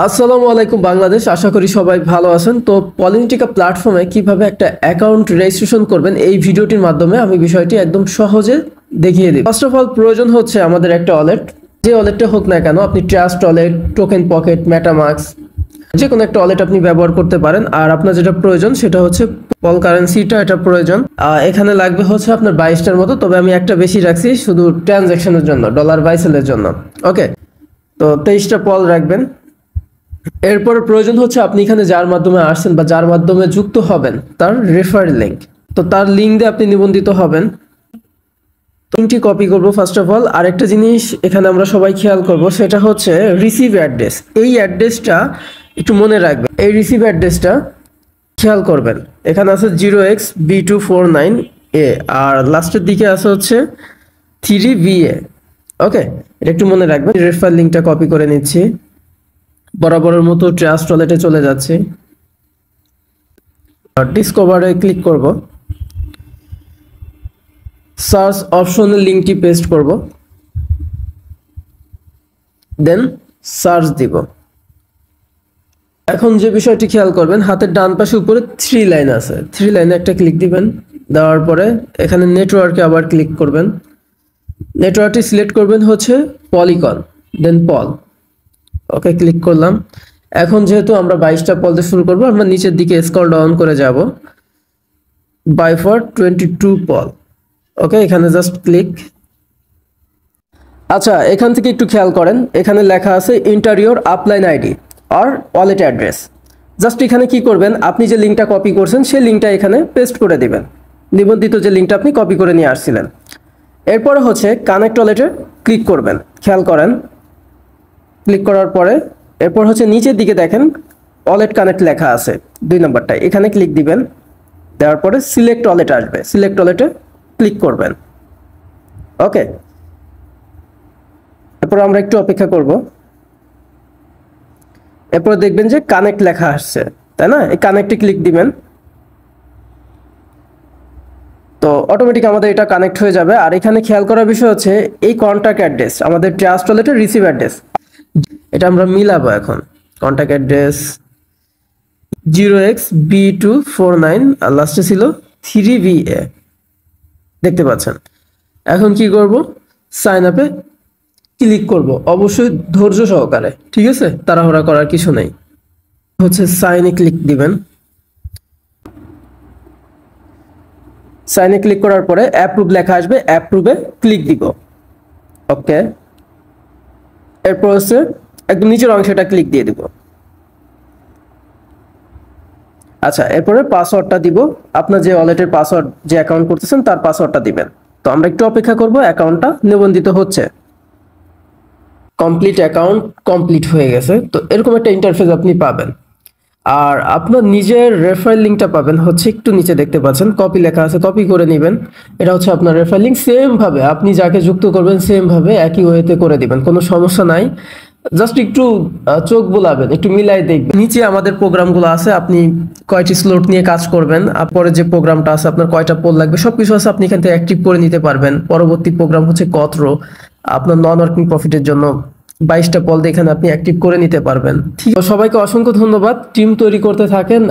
আসসালামু আলাইকুম বাংলাদেশ, আশা করি সবাই ভালো আছেন। তো পলিনিটিকা প্ল্যাটফর্মে কিভাবে একটা অ্যাকাউন্ট রেজিস্ট্রেশন করবেন এই ভিডিওটির মাধ্যমে আমি বিষয়টি একদম সহজে দেখিয়ে দিই। ফার্স্ট অফ অল প্রয়োজন হচ্ছে আমাদের একটা ওয়ালেট, যে ওয়ালেটটা হোক না কেন, আপনি trust wallet, token pocket, MetaMask, যে কোনো একটা ওয়ালেট আপনি ব্যবহার করতে পারেন। আর আপনার যেটা প্রয়োজন সেটা হচ্ছে পল কারেন্সিটা, এটা প্রয়োজন। এখানে লাগবে হচ্ছে আপনার 22টার মতো, তবে আমি একটা বেশি রাখছি শুধু ট্রানজ্যাকশনের জন্য, ডলার বাইসেলের জন্য। ওকে, তো 23টা পল রাখবেন। এরপর প্রয়োজন হচ্ছে আপনি এখানে যার মাধ্যমে আসছেন বা যার মাধ্যমে যুক্ত হবেন তার রেফার লিঙ্ক, তো তার লিঙ্ক দিয়ে আপনি নিবন্ধিত হবেন। লিঙ্কটি কপি করব ফার্স্ট অফ অল। আরেকটা জিনিস এখানে আমরা সবাই খেয়াল করব, সেটা হচ্ছে রিসিভ অ্যাড্রেস। এই অ্যাড্রেসটা একটু মনে রাখবেন, এই রিসিভ অ্যাড্রেসটা খেয়াল করবেন। এখানে আছে 0x B249A আর লাস্টের দিকে আছে হচ্ছে 3VA। ওকে, এটা একটু মনে রাখবেন। রেফার লিঙ্কটা কপি করে নিচ্ছি, বরাবরের মতো ট্রাস্ট ওয়ালেটে চলে যাচ্ছি, ডিসকভারে ক্লিক করব, সার্চ অপশনে লিঙ্কটি পেস্ট করব, দেন সার্চ দিব। এখন যে বিষয়টি খেয়াল করবেন, হাতের ডান পাশে উপরে 3 লাইন আছে, 3 লাইনে একটা ক্লিক দিবেন। দেওয়ার পরে এখানে নেটওয়ার্কে আবার ক্লিক করবেন। নেটওয়ার্কটি সিলেক্ট করবেন হচ্ছে পলিকন, দেন পল। ওকে, ক্লিক করলাম। এখন যেহেতু আমরা 22টা পল দিয়ে শুরু করবো, আমরা নিচের দিকে স্ক্রল ডাউন করে যাব, বাই ফর 22 পল। ওকে, এখানে জাস্ট ক্লিক। আচ্ছা, এখান থেকে একটু খেয়াল করেন, এখানে লেখা আছে ইন্টারিয়র আপলাইন আইডি আর ওয়ালেট অ্যাড্রেস। জাস্ট এখানে কি করবেন, আপনি যে লিঙ্কটা কপি করছেন সেই লিঙ্কটা এখানে পেস্ট করে দিবেন, নিবন্ধিত যে লিঙ্কটা আপনি কপি করে নিয়ে আসছিলেন। এরপরে হচ্ছে কানেক্ট ওয়ালেটে ক্লিক করবেন, খেয়াল করেন। ক্লিক করার পরে এরপর হচ্ছে নিচের দিকে দেখেন ওয়ালেট কানেক্ট লেখা আছে 2 নম্বরটায়, এখানে ক্লিক দিবেন। দেওয়ার পরে সিলেক্ট ওয়ালেট আসবে, সিলেক্ট ওয়ালেটে ক্লিক করবেন। ওকে, এরপর আমরা একটু অপেক্ষা করব। এরপর দেখবেন যে কানেক্ট লেখা আসছে, তাই না? এই কানেক্টে ক্লিক দিবেন, তো অটোমেটিক আমাদের এটা কানেক্ট হয়ে যাবে। আর এখানে খেয়াল করার বিষয় হচ্ছে এই কন্ট্যাক্ট অ্যাড্রেস আমাদের ট্রাস্ট ওয়ালেটের রিসিভ অ্যাড্রেস, এটা আমরা মিলাবো এখন। কন্ট্যাক্ট অ্যাড্রেস 0xB249 আর লাস্টে ছিল 3VA, দেখতে পাচ্ছেন। এখন কি করব, সাইন আপে ক্লিক করব, অবশ্যই ধৈর্য সহকারে, ঠিক আছে? তাড়াহুড়া করার কিছু নেই। হচ্ছে সাইনে ক্লিক দিবেন। সাইনে ক্লিক করার পরে অ্যাপ্রুভ লেখা আসবে, অ্যাপ্রুভে ক্লিক দিব। ওকে, এরপর হচ্ছে একদম নিচের অংশটা ক্লিক দিয়ে দিব। আচ্ছা, এরপরে পাসওয়ার্ডটা দিব, আপনার যে ওয়ালেটের পাসওয়ার্ড, যে অ্যাকাউন্ট করতেছেন তার পাসওয়ার্ডটা দিবেন। তো আমরা একটু অপেক্ষা করব, অ্যাকাউন্টটা নিবন্ধিত হচ্ছে। কমপ্লিট অ্যাকাউন্ট কমপ্লিট হয়ে গেছে। তো এরকম একটা ইন্টারফেস আপনি পাবেন। আর আপনার নিজের রেফার লিঙ্কটা পাবেন হচ্ছে একটু নিচে দেখতে পাচ্ছেন, কপি লেখা আছে, কপি করে নেবেন। এটা হচ্ছে আপনার রেফার লিঙ্ক। সেম ভাবে আপনি যাকে যুক্ত করবেন সেম ভাবে একই ওয়েতে করে দিবেন, কোনো সমস্যা নাই। জাস্ট একটু চোখ বোলাবেন, একটু মিলাই দেখবেন। নিচে আমাদের প্রোগ্রামগুলো আছে, আপনি কয়টি স্লট নিয়ে কাজ করবেন, আর পরে যে প্রোগ্রামটা আছে আপনার কয়টা পোল লাগবে সবকিছু আছে, আপনি এখান থেকে অ্যাক্টিভ করে নিতে পারবেন। পরবর্তী প্রোগ্রাম হচ্ছে কতরো, আপনার নন ওয়ার্কিং প্রফিটের জন্য 22টা পল দিয়ে এখানে আপনি অ্যাক্টিভ করে নিতে পারবেন। ঠিক, সবাইকে অসংখ্য ধন্যবাদ। টিম তৈরি করতে থাকেন।